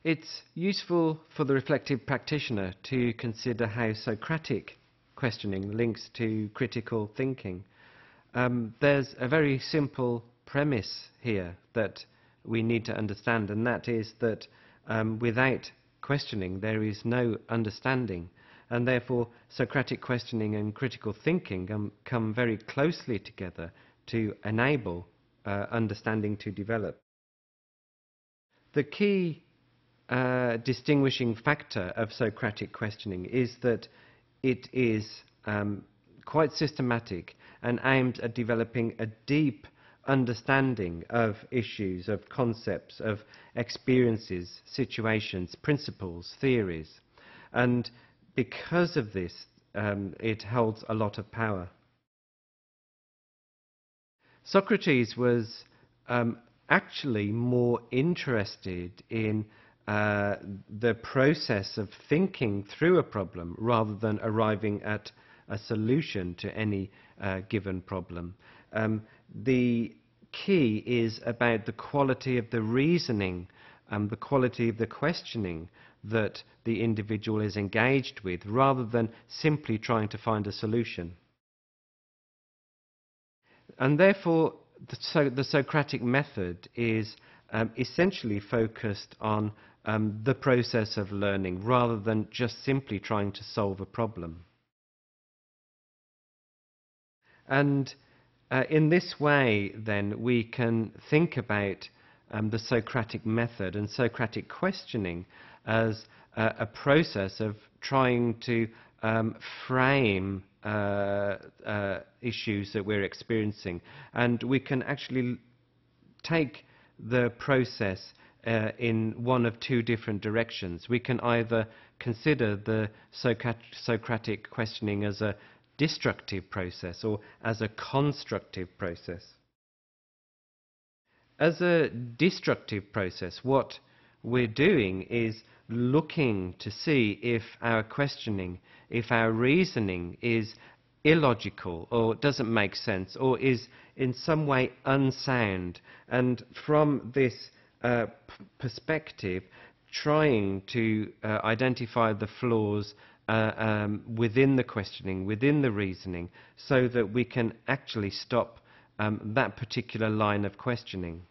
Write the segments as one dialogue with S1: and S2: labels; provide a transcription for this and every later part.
S1: It's useful for the reflective practitioner to consider how Socratic questioning links to critical thinking. There's a very simple premise here that we need to understand, and that is that without questioning there is no understanding, and therefore Socratic questioning and critical thinking come very closely together to enable understanding to develop. The key distinguishing factor of Socratic questioning is that it is quite systematic and aimed at developing a deep understanding of issues, of concepts, of experiences, situations, principles, theories. And because of this, it holds a lot of power. Socrates was actually more interested in the process of thinking through a problem rather than arriving at a solution to any given problem. The key is about the quality of the reasoning and the quality of the questioning that the individual is engaged with, rather than simply trying to find a solution. And therefore, the Socratic method is essentially focused on the process of learning, rather than just simply trying to solve a problem. And in this way, then, we can think about the Socratic method and Socratic questioning as a process of trying to frame issues that we're experiencing. And we can actually take the process in one of two different directions. We can either consider the Socratic questioning as a destructive process or as a constructive process. As a destructive process, what we're doing is looking to see if our questioning, if our reasoning is illogical or doesn't make sense or is in some way unsound, and from this perspective trying to identify the flaws within the questioning, within the reasoning, so that we can actually stop that particular line of questioning.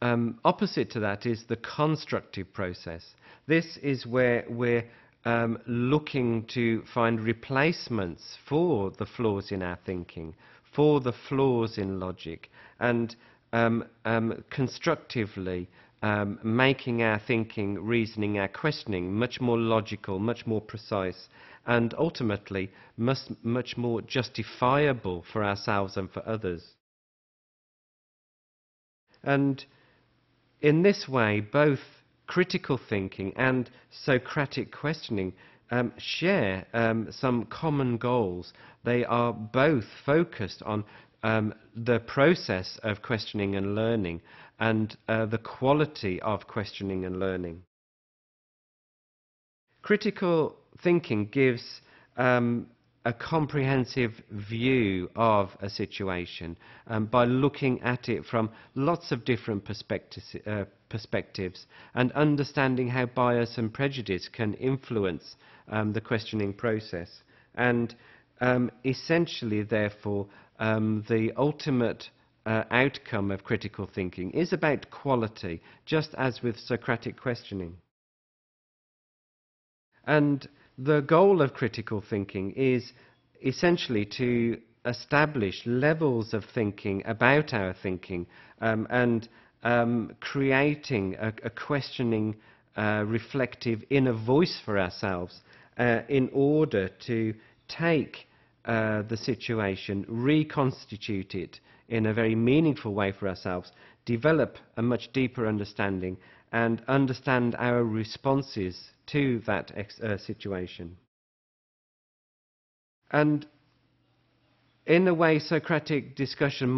S1: Opposite to that is the constructive process. This is where we're looking to find replacements for the flaws in our thinking, for the flaws in logic, and constructively making our thinking, reasoning, our questioning much more logical, much more precise, and ultimately much more justifiable for ourselves and for others. And in this way, both critical thinking and Socratic questioning share some common goals. They are both focused on the process of questioning and learning, and the quality of questioning and learning. Critical thinking gives a comprehensive view of a situation by looking at it from lots of different perspectives and understanding how bias and prejudice can influence the questioning process. And essentially, therefore, the ultimate outcome of critical thinking is about quality, just as with Socratic questioning. And the goal of critical thinking is essentially to establish levels of thinking about our thinking, and creating a questioning, reflective inner voice for ourselves in order to take the situation, reconstitute it in a very meaningful way for ourselves, develop a much deeper understanding, and understand our responses to that situation. And in a way, Socratic discussion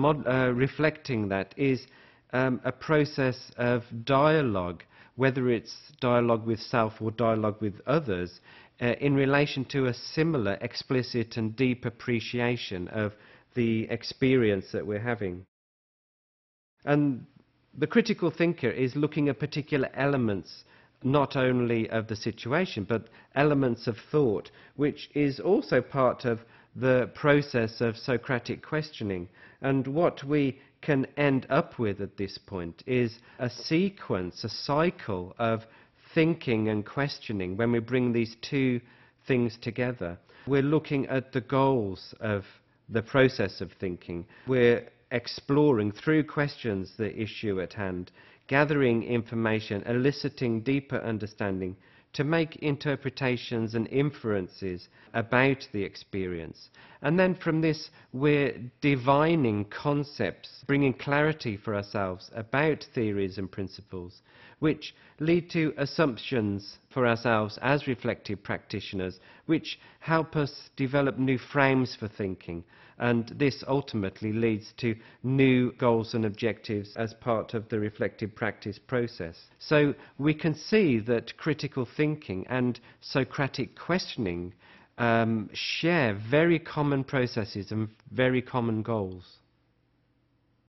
S1: reflecting that is a process of dialogue, whether it's dialogue with self or dialogue with others, in relation to a similar explicit and deep appreciation of the experience that we're having. And The critical thinker is looking at particular elements, not only of the situation, but elements of thought, which is also part of the process of Socratic questioning. And what we can end up with at this point is a sequence, a cycle of thinking and questioning. When we bring these two things together, we're looking at the goals of the process of thinking. We're exploring through questions the issue at hand, gathering information, eliciting deeper understanding to make interpretations and inferences about the experience. And then from this, we're divining concepts, bringing clarity for ourselves about theories and principles, which lead to assumptions for ourselves as reflective practitioners, which help us develop new frames for thinking. And this ultimately leads to new goals and objectives as part of the reflective practice process. So we can see that critical thinking and Socratic questioning share very common processes and very common goals.